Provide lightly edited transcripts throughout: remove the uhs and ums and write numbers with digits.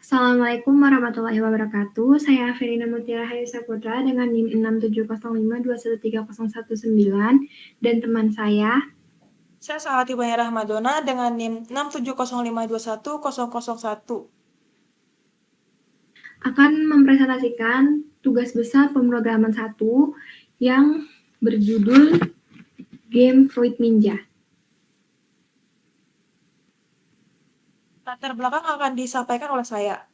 Assalamualaikum warahmatullahi wabarakatuh. Saya Ferina Mutiara Hayu Saputra dengan NIM 6705213019 dan teman saya Saya Salati Banya Rahmadona dengan NIM 6705210001. akan mempresentasikan tugas besar pemrograman 1 yang berjudul Game Fruit Ninja. Latar belakang akan disampaikan oleh saya.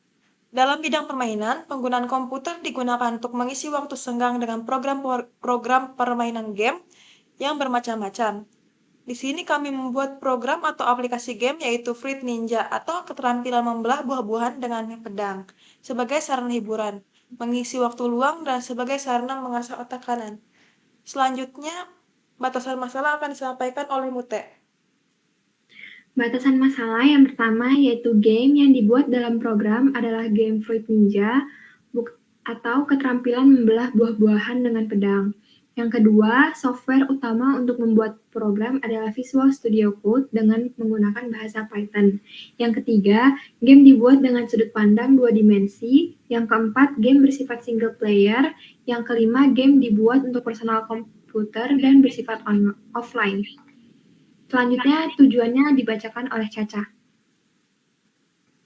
Dalam bidang permainan, penggunaan komputer digunakan untuk mengisi waktu senggang dengan program permainan game yang bermacam-macam. Di sini kami membuat program atau aplikasi game yaitu Fruit Ninja atau keterampilan membelah buah-buahan dengan pedang sebagai sarana hiburan, mengisi waktu luang dan sebagai sarana mengasah otak kanan. Selanjutnya, batasan masalah akan disampaikan oleh Mute. Batasan masalah yang pertama yaitu game yang dibuat dalam program adalah game Fruit Ninja atau keterampilan membelah buah-buahan dengan pedang. Yang kedua, software utama untuk membuat program adalah Visual Studio Code dengan menggunakan bahasa Python. Yang ketiga, game dibuat dengan sudut pandang 2 dimensi. Yang keempat, game bersifat single player. Yang kelima, game dibuat untuk personal komputer dan bersifat offline. Selanjutnya, tujuannya dibacakan oleh Caca.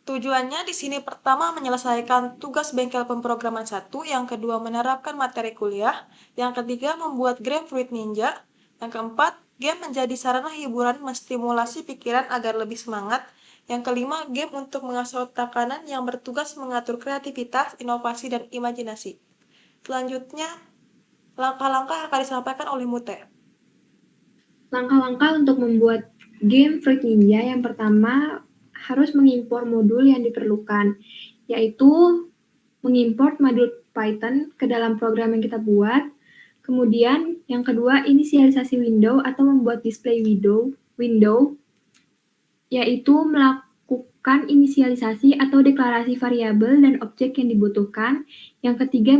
Tujuannya di sini pertama menyelesaikan tugas bengkel pemrograman 1, yang kedua menerapkan materi kuliah, yang ketiga membuat game Fruit Ninja, yang keempat game menjadi sarana hiburan menstimulasi pikiran agar lebih semangat, yang kelima game untuk mengasah otak kanan yang bertugas mengatur kreativitas, inovasi, dan imajinasi. Selanjutnya, langkah-langkah akan disampaikan oleh Mute. Langkah-langkah untuk membuat game Fruit Ninja yang pertama harus mengimpor modul yang diperlukan, yaitu mengimport modul Python ke dalam program yang kita buat. Kemudian yang kedua, inisialisasi window atau membuat display window, yaitu melakukan inisialisasi atau deklarasi variabel dan objek yang dibutuhkan. Yang ketiga,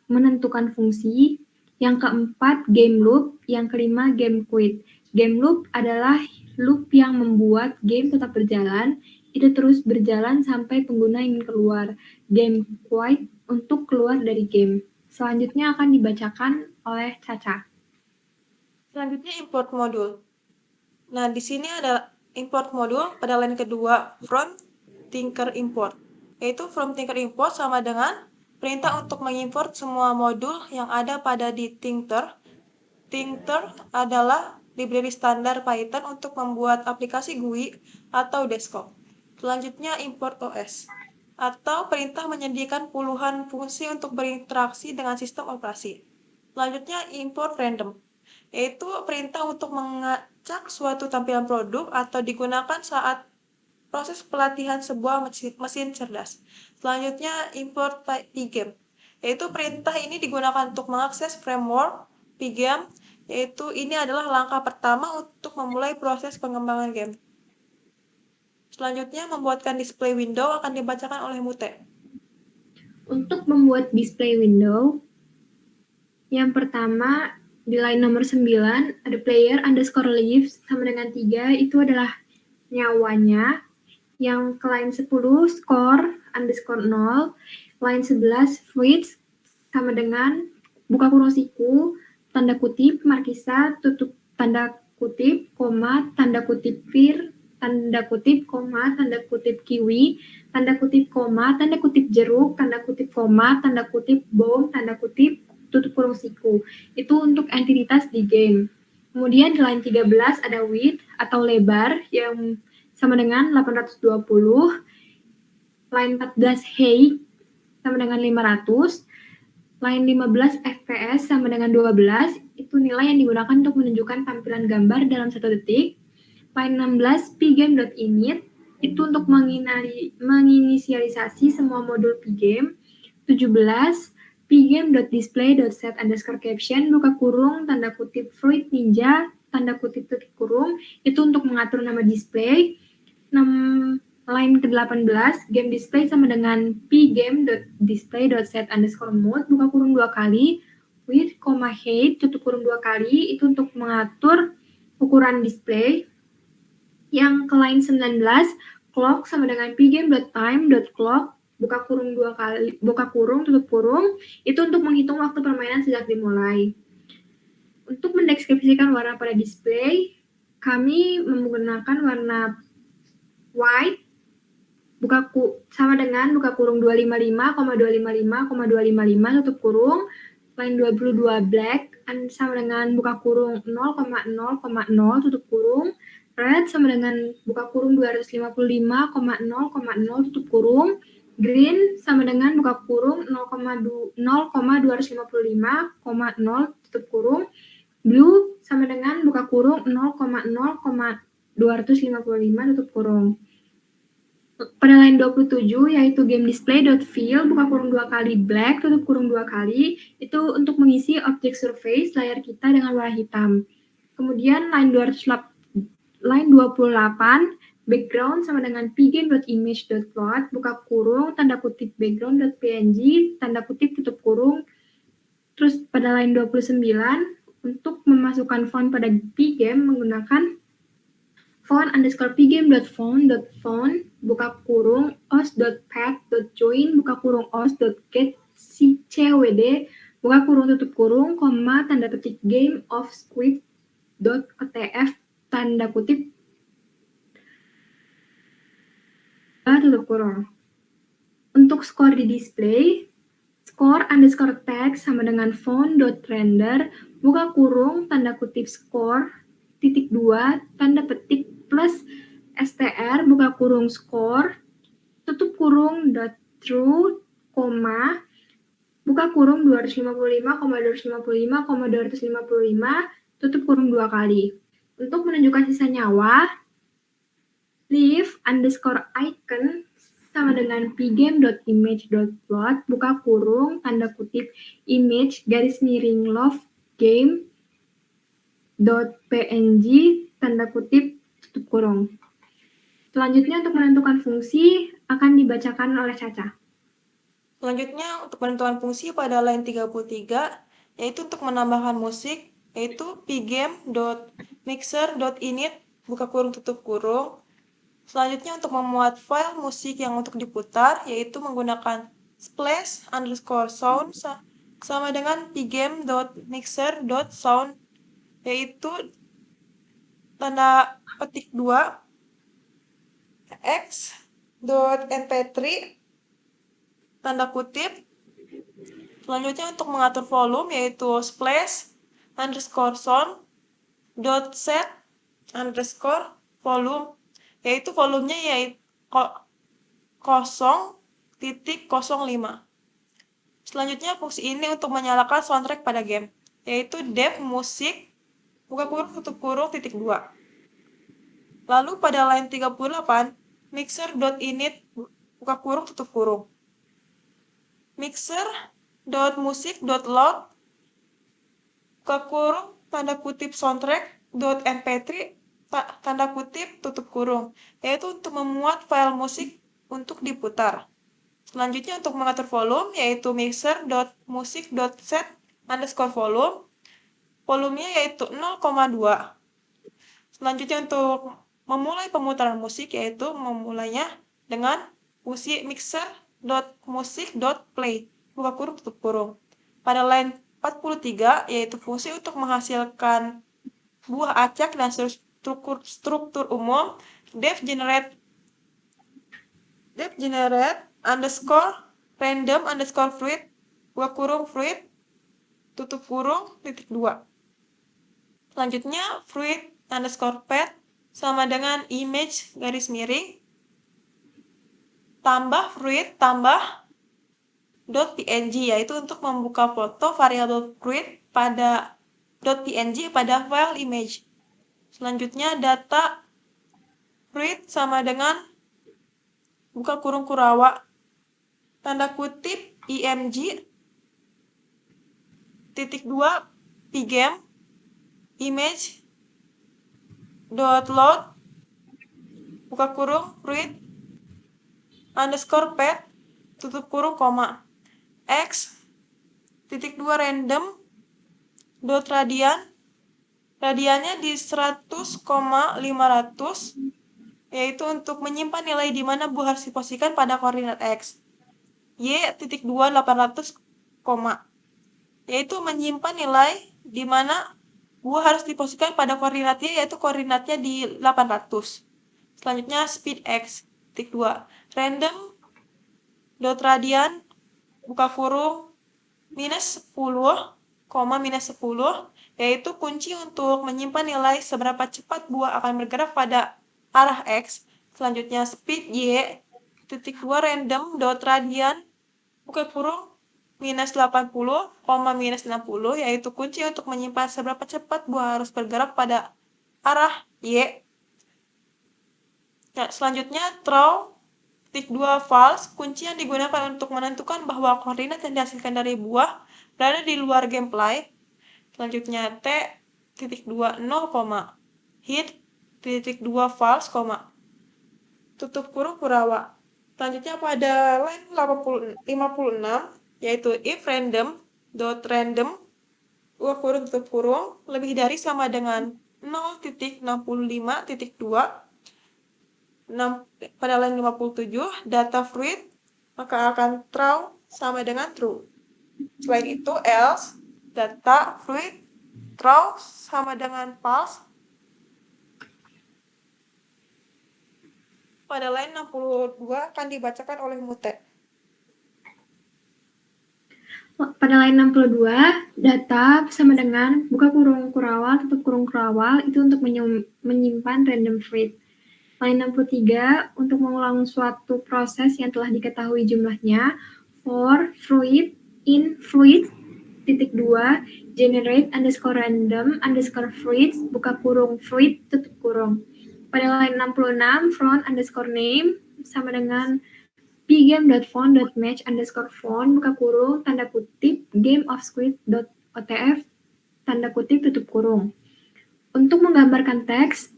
menentukan fungsi. Yang keempat, game loop. Yang kelima, game quit. Game loop adalah loop yang membuat game tetap berjalan. Itu terus berjalan sampai pengguna ingin keluar. Game quit untuk keluar dari game. Selanjutnya akan dibacakan oleh Caca. Selanjutnya import modul. Nah, di sini ada import modul pada line kedua from Tinker import. Yaitu from Tinker import sama dengan perintah untuk mengimport semua modul yang ada pada di Tinker. Tinker adalah library standar Python untuk membuat aplikasi GUI atau desktop. Selanjutnya import OS atau perintah menyediakan puluhan fungsi untuk berinteraksi dengan sistem operasi. Selanjutnya import random, yaitu perintah untuk mengacak suatu tampilan produk atau digunakan saat proses pelatihan sebuah mesin cerdas. Selanjutnya import pgame, yaitu perintah ini digunakan untuk mengakses framework pgame, yaitu ini adalah langkah pertama untuk memulai proses pengembangan game. Selanjutnya membuatkan display window akan dibacakan oleh Mute. Untuk membuat display window, yang pertama di line nomor 9 ada player underscore leaves sama dengan 3, itu adalah nyawanya. Yang ke line 10 score underscore 0, line 11 fruits sama dengan buka kurung siku, tanda kutip markisa, tutup tanda kutip, koma, tanda kutip fir, tanda kutip, koma, tanda kutip kiwi, tanda kutip, koma, tanda kutip jeruk, tanda kutip, koma, tanda kutip bom, tanda kutip, tutup kurung siku. Itu untuk entitas di game. Kemudian di line 13 ada width atau lebar yang sama dengan 820. Line 14 height sama dengan 500. Line 15 fps sama dengan 12. Itu nilai yang digunakan untuk menunjukkan tampilan gambar dalam 1 detik. Line 16 pgame.init itu untuk menginisialisasi semua modul pgame. 17 pgame.display.set_caption buka kurung tanda kutip fruit ninja tanda kutip tutup kurung itu untuk mengatur nama display. Line ke-18 game display sama dengan pgame.display.set_mode buka kurung 2 kali width, height tutup kurung 2 kali itu untuk mengatur ukuran display. Yang ke line 19 clock sama dengan pgame.time.clock buka kurung 2 kali, buka kurung, tutup kurung, itu untuk menghitung waktu permainan sejak dimulai. Untuk mendeskripsikan warna pada display, kami menggunakan warna white, sama dengan buka kurung 255,255,255 tutup kurung, line 22 black sama dengan buka kurung 0,0,0 tutup kurung, red sama dengan buka kurung 255,0,0 tutup kurung, green sama dengan buka kurung 0,255,0 tutup kurung, blue sama dengan buka kurung 0,0,255 tutup kurung. Pada line 27 yaitu game display.fill buka kurung 2 kali black tutup kurung 2 kali itu untuk mengisi objek surface layar kita dengan warna hitam. Kemudian line 28 background sama dengan pgame.image.plot buka kurung tanda kutip background.png tanda kutip tutup kurung. Terus pada line 29 untuk memasukkan font pada pgame menggunakan font_pgame.font buka kurung os.path.join buka kurung os.getCwd buka kurung tutup kurung koma tanda petik game of squid.otf tanda kutip tutup kurung. Untuk skor di display, score_text sama dengan font.render buka kurung tanda kutip score titik 2 tanda petik plus str buka kurung score tutup kurung .true koma buka kurung 255,255,255 tutup kurung 2 kali. Untuk menunjukkan sisa nyawa, leave_icon sama dengan pgame.image.plot buka kurung tanda kutip image garis miring love game .png tanda kutip tutup kurung. Selanjutnya untuk menentukan fungsi akan dibacakan oleh Caca. Selanjutnya untuk penentuan fungsi pada line 33 yaitu untuk menambahkan musik yaitu pgame.mixer.init buka kurung tutup kurung. Selanjutnya untuk memuat file musik yang untuk diputar yaitu menggunakan splash_sound sama dengan pgame.mixer.sound yaitu tanda petik 2 x.mp3 tanda kutip. Selanjutnya untuk mengatur volume yaitu splash_sound.set_volume yaitu volumenya yaitu 0.05. Selanjutnya fungsi ini untuk menyalakan soundtrack pada game yaitu dev musik buka kurung tutup kurung titik 2. Lalu pada line 38 mixer.init buka kurung tutup kurung. Mixer.music.load buka kurung tanda kutip soundtrack.mp3 tanda kutip tutup kurung yaitu untuk memuat file musik untuk diputar. Selanjutnya untuk mengatur volume yaitu mixer.music.set_volume volumenya yaitu 0,2. Selanjutnya untuk memulai pemutaran musik yaitu memulainya dengan fungsi mixer.music.play buka kurung tutup kurung. Pada line 43 yaitu fungsi untuk menghasilkan buah acak dan struktur umum dev generate _random_fruit buka kurung fruit tutup kurung titik 2. Selanjutnya fruit_path sama dengan image garis miring tambah fruit tambah .png yaitu untuk membuka foto variabel fruit pada .png pada file image. Selanjutnya data fruit sama dengan buka kurung kurawa tanda kutip img titik 2 pgame image .load buka kurung fruit_path tutup kurung koma x titik 2 random radiannya di 100,500 yaitu untuk menyimpan nilai di mana buah harus diposisikan pada koordinat X. Y.2 800, yaitu menyimpan nilai di mana buah harus diposisikan pada koordinat Y, yaitu koordinatnya di 800. Selanjutnya speed X. Titik 2. Random dot radian buka kurung minus 10, minus 10, yaitu kunci untuk menyimpan nilai seberapa cepat buah akan bergerak pada arah X. Selanjutnya speed Y. Titik 2 random dot radian buka kurung minus 80, minus 60, yaitu kunci untuk menyimpan seberapa cepat buah harus bergerak pada arah Y. Nah, selanjutnya throw. Titik 2 false, kunci yang digunakan untuk menentukan bahwa koordinat yang dihasilkan dari buah berada di luar gameplay. Selanjutnya T. Titik 2 0, hit. Titik 2 false, tutup kurung Kurawa. Selanjutnya pada line 56, yaitu if random dot random buka kurung tutup kurung lebih dari sama dengan 0.65.2, pada line 57 data fruit, maka akan throw sama dengan true. Selain itu else data fruit throw sama dengan false pada line 62 akan dibacakan oleh Mute. Pada line 62, data sama dengan buka kurung kurawal, tutup kurung kurawal, itu untuk menyimpan random fruit. Line 63, untuk mengulang suatu proses yang telah diketahui jumlahnya, for fruit in fruit, titik 2, generate underscore random underscore fruits, buka kurung fruit, tutup kurung. Pada line 66, front underscore name, sama dengan pgame.phone.match underscore phone, buka kurung, tanda kutip, gameofsquid.otf, tanda kutip, tutup kurung. Untuk menggambarkan teks,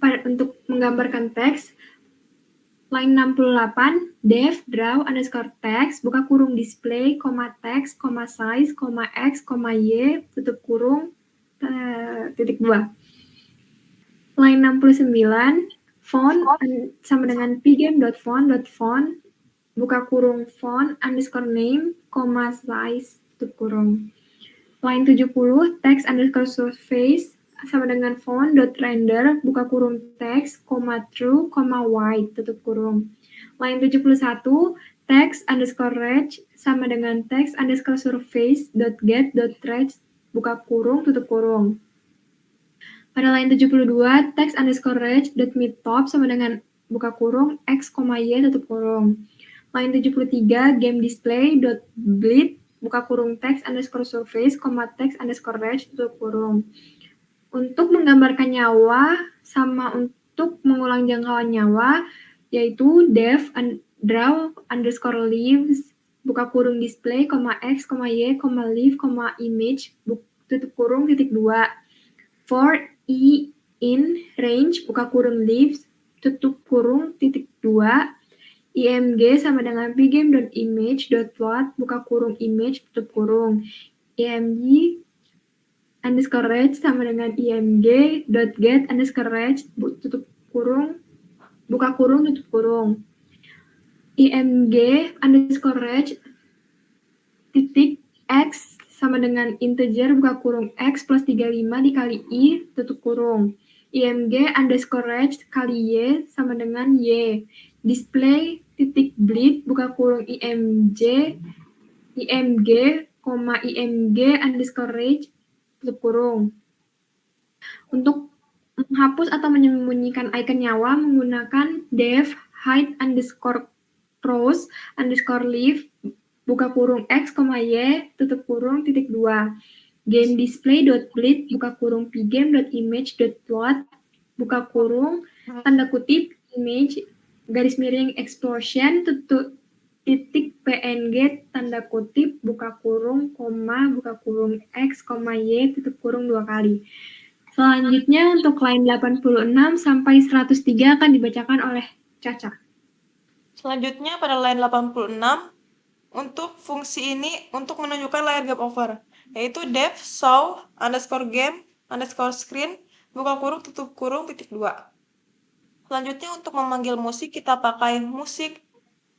line 68, def draw underscore text, buka kurung display, text, size, x, y, tutup kurung, titik 2. Line 69, font sama dengan pgame.font.font, buka kurung font underscore name, size, tutup kurung. Line 70, text underscore surface, sama dengan font.render, buka kurung text, true, white, tutup kurung. Line 71, text underscore reg, sama dengan text underscore surface, .get.reg, buka kurung, tutup kurung. Pada line 72, text underscore reg, .midtop, sama dengan buka kurung, x, y, tutup kurung. Line 73, game display, .bleed, buka kurung text underscore surface, text underscore reg, tutup kurung. Untuk menggambarkan nyawa sama untuk mengulang jangkauan nyawa, yaitu def draw underscore leaves, buka kurung display, x, y, leaf, image, tutup kurung, titik 2. For e in range, buka kurung leaves, tutup kurung, titik 2. img sama dengan pgame.image.plot, buka kurung image, tutup kurung. img underscore reg sama dengan img.get underscore reg, tutup kurung, buka kurung, tutup kurung. img underscore reg titik x sama dengan integer, buka kurung x plus 35 dikali i, tutup kurung. img underscore reg kali y sama dengan y. Display titik bleed, buka kurung img underscore reg, tutup kurung. Untuk menghapus atau menyembunyikan icon nyawa menggunakan def hide underscore cross underscore leaf, buka kurung x, y, tutup kurung, titik 2. Game display.bleed, buka kurung pgame.image.plot, buka kurung, tanda kutip, image, garis miring explosion, tutup titik png, tanda kutip, buka kurung, buka kurung x, y, tutup kurung 2 kali. Selanjutnya untuk line 86 sampai 103 akan dibacakan oleh Caca. Selanjutnya pada line 86, untuk fungsi ini untuk menunjukkan layar game over, yaitu def show underscore game underscore screen, buka kurung tutup kurung, titik 2. Selanjutnya untuk memanggil musik kita pakai musik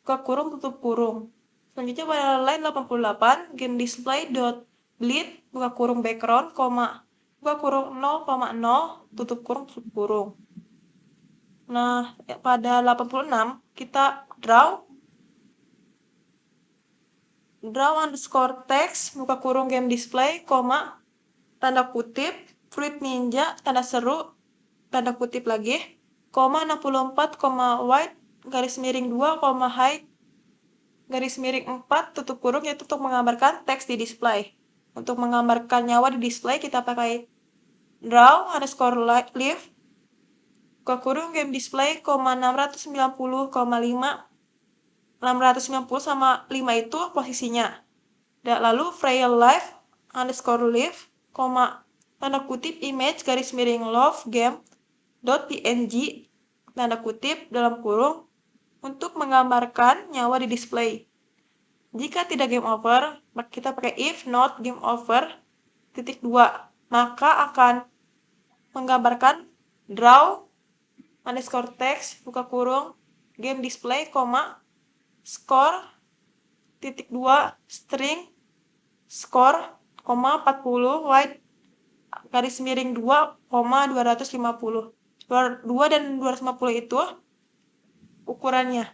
buka kurung tutup kurung. Selanjutnya pada line 88 game display dot bleed buka kurung background, buka kurung 0,0 tutup kurung. Nah, pada 86 kita draw underscore text buka kurung game display, tanda kutip Fruit Ninja tanda seru tanda kutip lagi, 64, white garis miring 2, height garis miring 4 tutup kurung, yaitu untuk menggambarkan teks di display. Untuk menggambarkan nyawa di display kita pakai draw underscore live buka kurung game display, 690, 690 sama 5 itu posisinya. Dan lalu frail live underscore live, tanda kutip image garis miring love game .png tanda kutip dalam kurung untuk menggambarkan nyawa di display. Jika tidak game over, kita pakai if not game over titik 2, maka akan menggambarkan draw underscore text buka kurung game display, score titik 2 string score, 40 white garis miring 2, 250. 2 dan 250 itu ukurannya.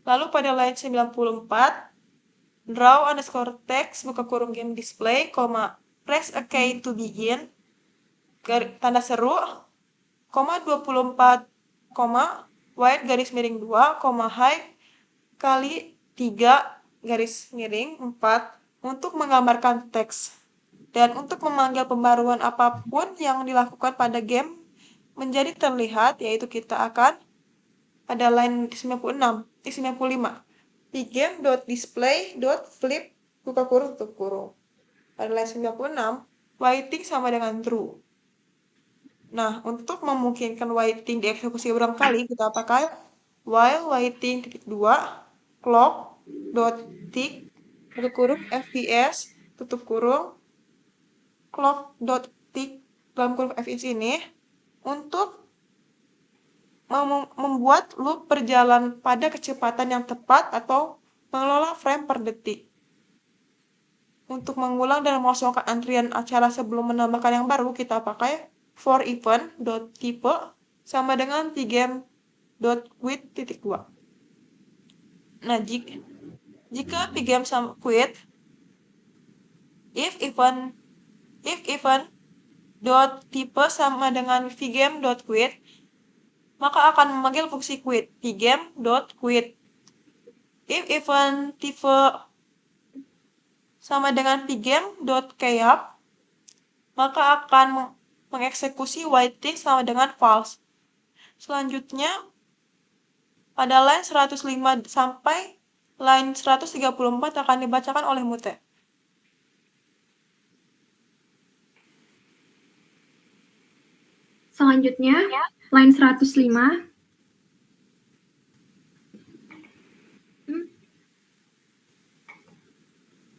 Lalu pada line 94, draw underscore text buka kurung game display, press a key to begin, tanda seru, 24, white garis miring 2, height kali 3 garis miring 4 untuk menggambarkan teks. Dan untuk memanggil pembaruan apapun yang dilakukan pada game menjadi terlihat, yaitu kita akan pada line 95 pgame.display.flip buka kurung tutup kurung. Pada line 96 waiting sama dengan true. Nah, untuk memungkinkan waiting dieksekusi berulang kali kita pakai while waiting titik 2 clock dot tick buka kurung fps tutup kurung clock dot tick dalam kurung fps ini untuk membuat loop berjalan pada kecepatan yang tepat atau mengelola frame per detik. Untuk mengulang dan mengosongkan antrian acara sebelum menambahkan yang baru, kita pakai for event.type sama dengan pgame.quit.2. Nah, jika pgame sama quit, if event.type sama dengan pgame.quit, maka akan memanggil fungsi quit, pgame.quit. If event type sama dengan pgame.keyup, maka akan mengeksekusi waiting sama dengan false. Selanjutnya, pada line 105 sampai line 134 akan dibacakan oleh Mute. Selanjutnya, line 105.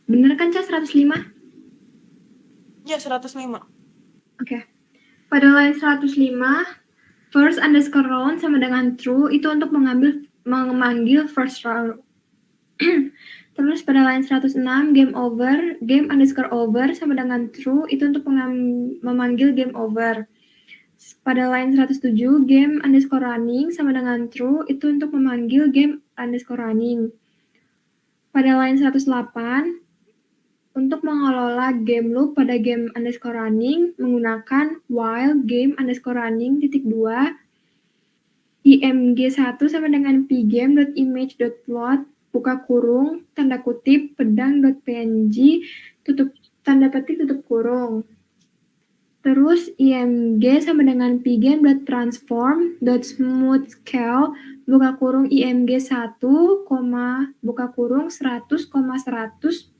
Bener kan, Ca, 105? Ya, 105. Oke. Pada line 105, first underscore round sama dengan true, itu untuk memanggil first round. Terus pada line 106, game underscore over sama dengan true, itu untuk memanggil game over. Pada line 107, game underscore running sama dengan true, itu untuk memanggil game underscore running. Pada line 108, untuk mengelola game loop pada game underscore running menggunakan while game underscore running titik 2 img1 sama dengan pgame.image.plot buka kurung tanda kutip pedang.png tutup tanda petik tutup kurung. Terus img sama dengan pgame.transform.smoothscale buka kurung img1, buka kurung 100, 100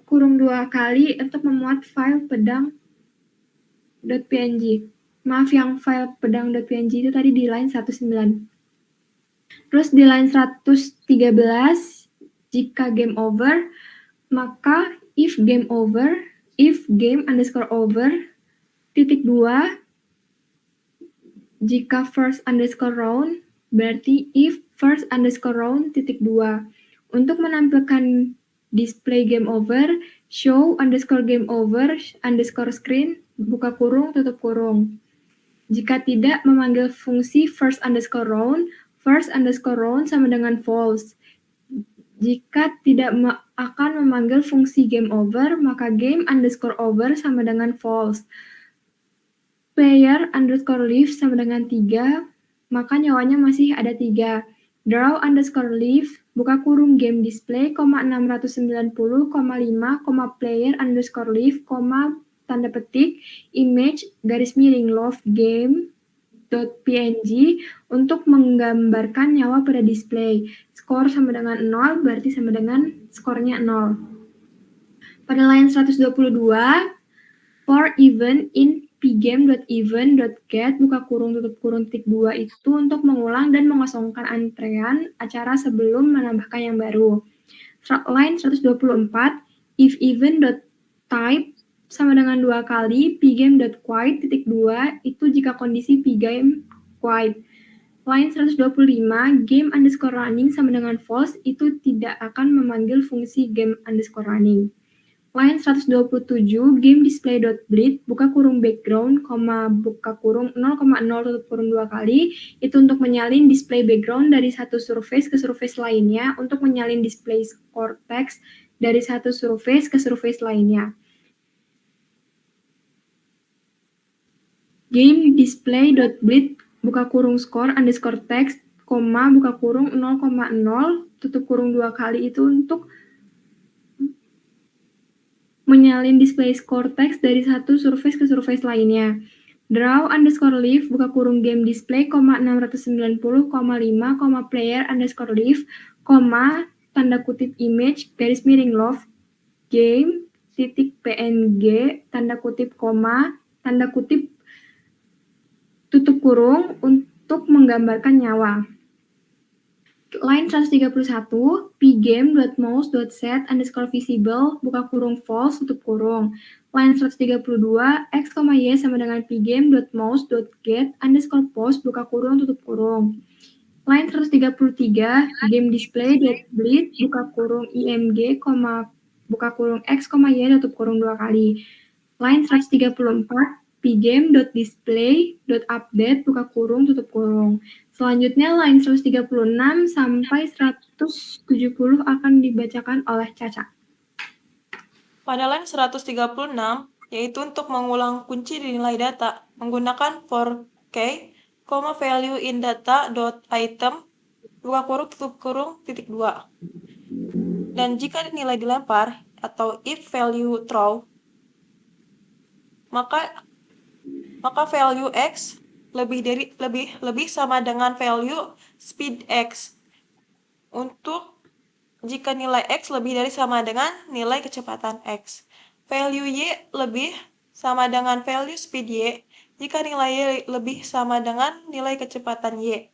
kurung 2 kali untuk memuat file pedang.png. Maaf, yang file pedang.png itu tadi di line 19. Terus di line 113, jika game over, maka if game underscore over titik 2 Jika first underscore round, berarti if first underscore round titik 2. Untuk menampilkan display game over, show underscore game over underscore screen, buka kurung, tutup kurung. Jika tidak memanggil fungsi first underscore round sama dengan false. Jika tidak akan memanggil fungsi game over, maka game underscore over sama dengan false. Player underscore leave sama dengan 3, maka nyawanya masih ada 3. Draw underscore leave, buka kurung game display, 690,5, player underscore leave, tanda petik, image, garis miring love game, .png untuk menggambarkan nyawa pada display. Skor sama dengan 0, berarti sama dengan skornya 0. Pada line 122, for event in pgame.event.get buka kurung tutup kurung titik 2 itu untuk mengulang dan mengosongkan antrean acara sebelum menambahkan yang baru. Line 124, if event.type sama dengan 2 kali pgame.quiet titik 2 itu jika kondisi pgame quiet. Line 125, game underscore running sama dengan false itu tidak akan memanggil fungsi game underscore running. Line 127, game display.bleed, buka kurung background, buka kurung 0,0 tutup kurung 2 kali, itu untuk menyalin display background dari satu surface ke surface lainnya, untuk menyalin display score text dari satu surface ke surface lainnya. Game display.bleed, buka kurung score underscore text, buka kurung 0,0 tutup kurung 2 kali itu untuk menyalin display score text dari satu surface ke surface lainnya. Draw underscore leave, buka kurung game display, 690,5, player underscore leave, tanda kutip image, garis miring love, game, titik png, tanda kutip tanda kutip tutup kurung untuk menggambarkan nyawa. Line 131, pgame.mouse.set underscore visible, buka kurung false, tutup kurung. Line 132, x, y sama dengan pgame.mouse.get underscore post, buka kurung, tutup kurung. Line 133, game display.bleed, buka kurung img, buka kurung x, y, tutup kurung 2 kali. Line 134, pgame.display.update, buka kurung, tutup kurung. Selanjutnya line 136 sampai 170 akan dibacakan oleh Caca. Pada line 136, yaitu untuk mengulang kunci di nilai data menggunakan for k, value in data dot item, buka kurung tutup kurung titik 2. Dan jika nilai dilempar atau if value throw, maka value x lebih sama dengan value speed x. Untuk jika nilai x lebih dari sama dengan nilai kecepatan x. Value y lebih sama dengan value speed y jika nilai y lebih sama dengan nilai kecepatan y.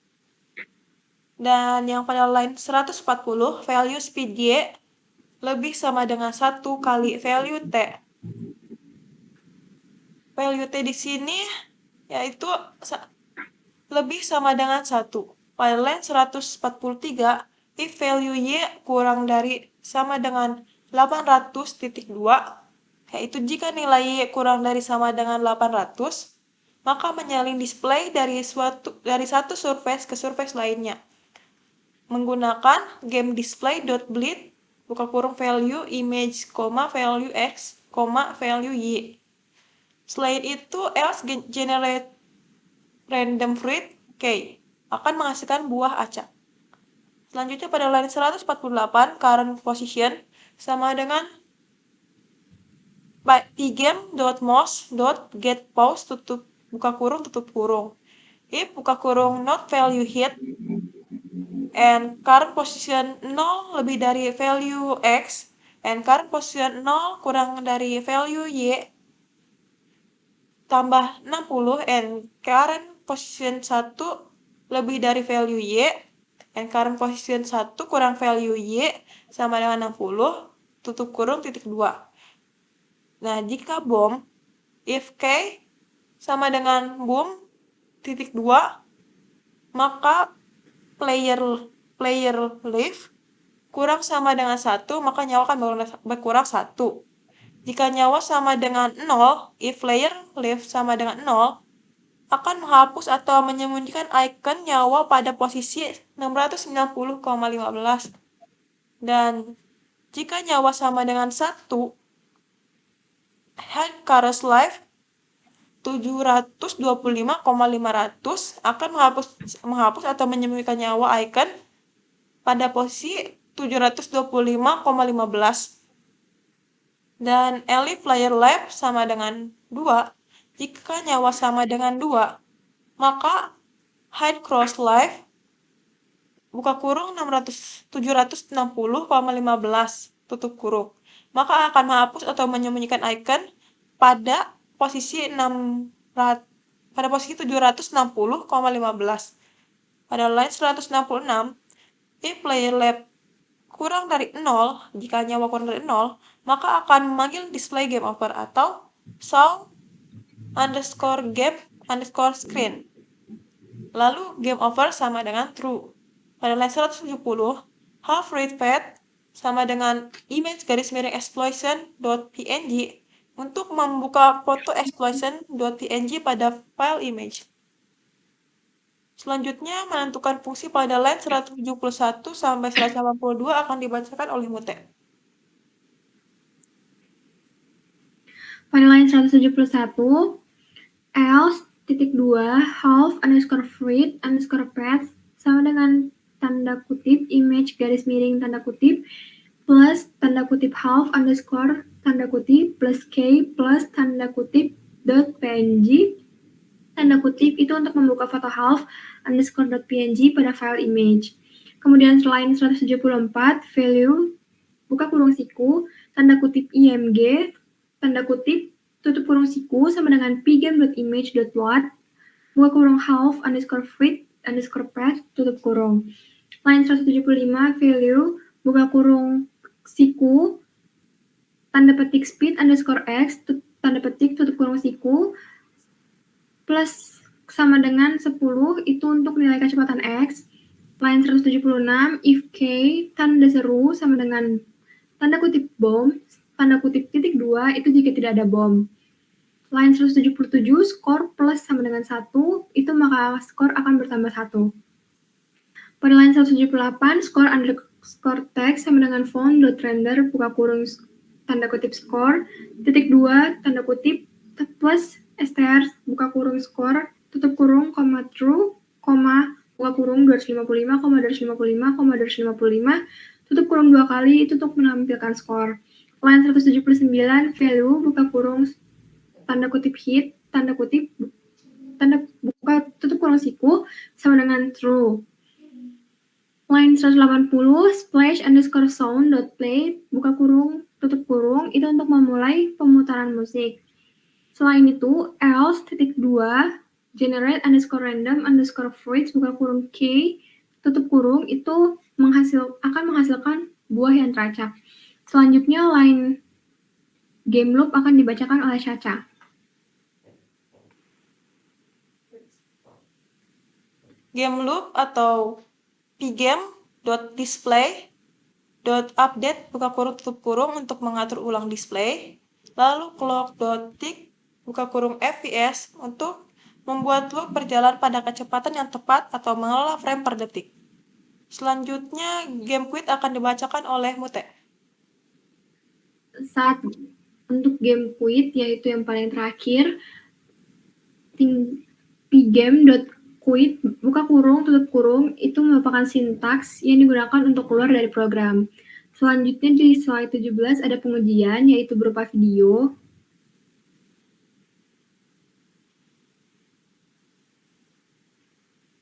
Dan yang pada line 140, value speed y lebih sama dengan 1 kali value t. Value t di sini yaitu lebih sama dengan 1. Pada line 143, if value y kurang dari sama dengan 800.2, yaitu jika nilai y kurang dari sama dengan 800, maka menyalin display dari satu surface ke surface lainnya. Menggunakan game display.bleed, buka kurung value image, value x, value y. Selain itu, else generate random fruit k akan menghasilkan buah acak. Selanjutnya pada line 148, current position sama dengan pgame.mouse.getPause buka kurung tutup kurung. If buka kurung not value hit and current position 0 lebih dari value x and current position 0 kurang dari value y tambah 60 and current position 1 lebih dari value y and current position 1 kurang value y sama dengan 60, tutup kurung titik 2. Nah, jika boom, if k sama dengan boom maka player life kurang sama dengan 1, maka nyawa akan berkurang 1. Jika nyawa sama dengan 0, if player life sama dengan 0, akan menghapus atau menyembunyikan icon nyawa pada posisi 690,15. Dan jika nyawa sama dengan 1, head current life 725,500 akan menghapus atau menyembunyikan nyawa icon pada posisi 725,15. Dan elif player life sama dengan 2. Jika nyawa sama dengan 2, maka hide cross life buka kurung 760,15 tutup kurung, maka akan menghapus atau menyembunyikan icon pada posisi 760,15. Pada line 166, if player left kurang dari 0, jika nyawa kurang dari 0, maka akan memanggil display game over atau show_game_screen. Lalu game over sama dengan true. Pada line 170, half rate path sama dengan image _explosion.png untuk membuka foto explosion.png pada file image. Selanjutnya, menentukan fungsi pada line 171 sampai 182 akan dibacakan oleh Mute. Pada line 171, else.2 half_fruit_path sama dengan tanda kutip image plus tanda kutip half_ tanda kutip plus k plus tanda kutip .png tanda kutip itu untuk membuka foto half_.png pada file image. Kemudian selain 174, value buka kurung siku tanda kutip img tanda kutip tutup kurung siku sama dengan pgame.image.load buka kurung half_fruit_path tutup kurung. Line 175, value buka kurung siku tanda petik speed_x tanda petik tutup kurung siku plus sama dengan 10 itu untuk nilai kecepatan x. Line 176, if k tanda seru sama dengan tanda kutip bom tanda kutip titik 2 itu jika tidak ada bom. Line 177, skor plus sama dengan 1 itu maka skor akan bertambah 1. Pada line 178, skor text sama dengan font.render buka kurung tanda kutip skor titik 2 tanda kutip plus str buka kurung skor tutup kurung true buka kurung 255,255,255 tutup kurung 2 kali itu untuk menampilkan skor. Line 179, value buka kurung tanda kutip hit tanda kutip buka tutup kurung siku sama dengan true. Line 180, splash_sound.play buka kurung tutup kurung itu untuk memulai pemutaran musik. Selain itu, else.2 generate_random_fruits buka kurung k tutup kurung itu akan menghasilkan buah yang teracak. Selanjutnya line game loop akan dibacakan oleh Caca. Game loop atau pgame.display.update buka kurung tutup kurung untuk mengatur ulang display. Lalu clock.tick buka kurung fps untuk membuat loop berjalan pada kecepatan yang tepat atau mengelola frame per detik. Selanjutnya, game quit akan dibacakan oleh Mute. Saat untuk game quit, yaitu yang paling terakhir, pgame.quit buka kurung tutup kurung itu merupakan sintaks yang digunakan untuk keluar dari program. Selanjutnya di slide 17 ada pengujian yaitu berupa video.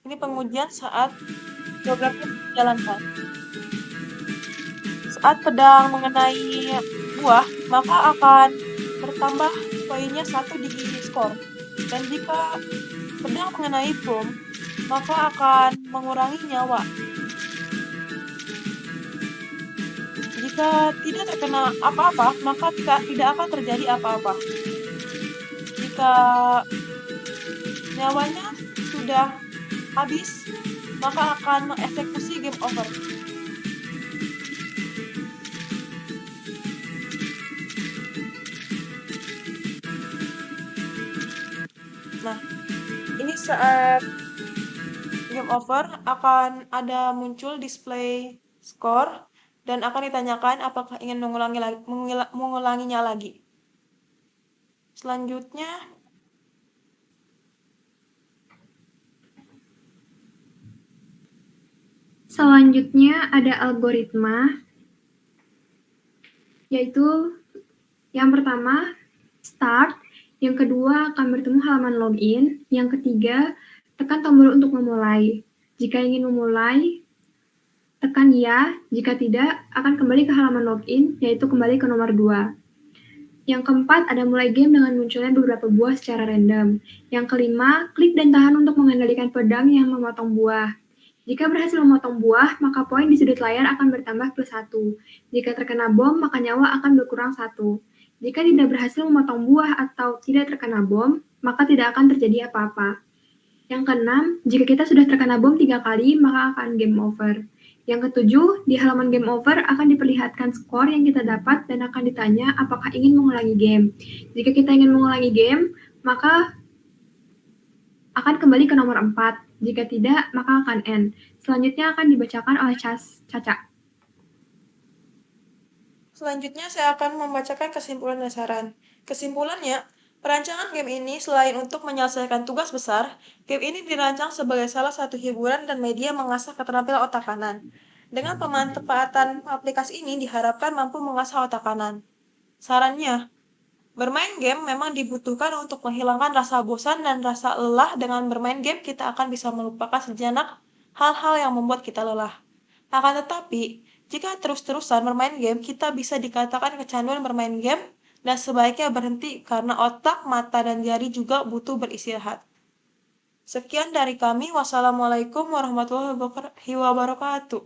Ini pengujian saat programnya dijalankan. Saat pedang mengenai buah, maka akan bertambah poinnya 1 di skor. Dan jika pedang mengenai bom, maka akan mengurangi nyawa. Jika tidak terkena apa-apa, maka tidak akan terjadi apa-apa. Jika nyawanya sudah habis, maka akan mengeksekusi game over. Nah, ini saat game over akan ada muncul display skor dan akan ditanyakan apakah ingin mengulanginya lagi. Selanjutnya, ada algoritma, yaitu yang pertama start, yang kedua akan bertemu halaman login, yang ketiga tekan tombol untuk memulai. Jika ingin memulai, tekan ya, jika tidak akan kembali ke halaman login, yaitu kembali ke nomor 2. Yang keempat, ada mulai game dengan munculnya beberapa buah secara random. Yang kelima, klik dan tahan untuk mengendalikan pedang yang memotong buah. Jika berhasil memotong buah, maka poin di sudut layar akan bertambah +1. Jika terkena bom, maka nyawa akan berkurang 1. Jika tidak berhasil memotong buah atau tidak terkena bom, maka tidak akan terjadi apa-apa. Yang keenam, jika kita sudah terkena bom 3 kali, maka akan game over. Yang ketujuh, di halaman game over akan diperlihatkan skor yang kita dapat dan akan ditanya apakah ingin mengulangi game. Jika kita ingin mengulangi game, maka akan kembali ke nomor 4. Jika tidak, maka akan end. Selanjutnya akan dibacakan oleh Caca. Selanjutnya saya akan membacakan kesimpulan dan saran. Kesimpulannya, perancangan game ini selain untuk menyelesaikan tugas besar, game ini dirancang sebagai salah satu hiburan dan media mengasah keterampilan otak kanan. Dengan pemanfaatan aplikasi ini diharapkan mampu mengasah otak kanan. Sarannya, bermain game memang dibutuhkan untuk menghilangkan rasa bosan dan rasa lelah. Dengan bermain game, kita akan bisa melupakan sejenak hal-hal yang membuat kita lelah. Akan tetapi, jika terus-terusan bermain game, kita bisa dikatakan kecanduan bermain game dan sebaiknya berhenti karena otak, mata, dan jari juga butuh beristirahat. Sekian dari kami. Wassalamualaikum warahmatullahi wabarakatuh.